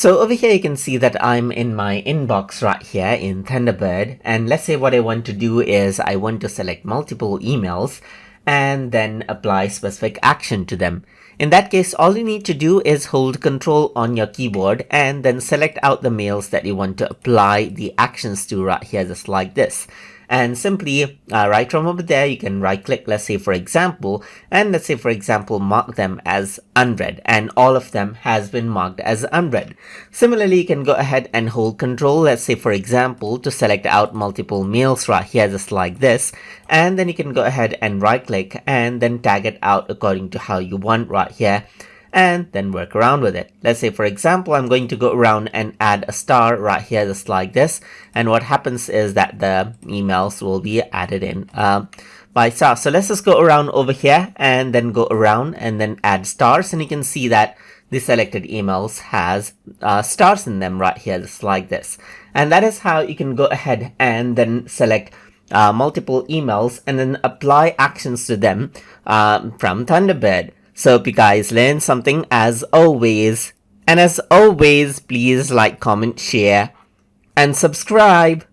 So over here you can see that I'm in my inbox right here in Thunderbird, and let's say what I want to do is I want to select multiple emails and then apply specific action to them. In that case, all you need to do is hold Control on your keyboard and then select out the mails that you want to apply the actions to right here, just like this. And simply right from over there, you can right click, let's say for example, and let's say for example, mark them as unread, and all of them has been marked as unread. Similarly, you can go ahead and hold Control, let's say for example, to select out multiple mails right here, just like this. And then you can go ahead and right click and then tag it out according to how you want right here, and then work around with it. Let's say for example, I'm going to go around and add a star right here, just like this. And what happens is that the emails will be added in by star. So let's just go around over here and then go around and then add stars. And you can see that the selected emails has stars in them right here, just like this. And that is how you can go ahead and then select multiple emails and then apply actions to them from Thunderbird. So hope you guys learned something as always. And as always, please like, comment, share, and subscribe.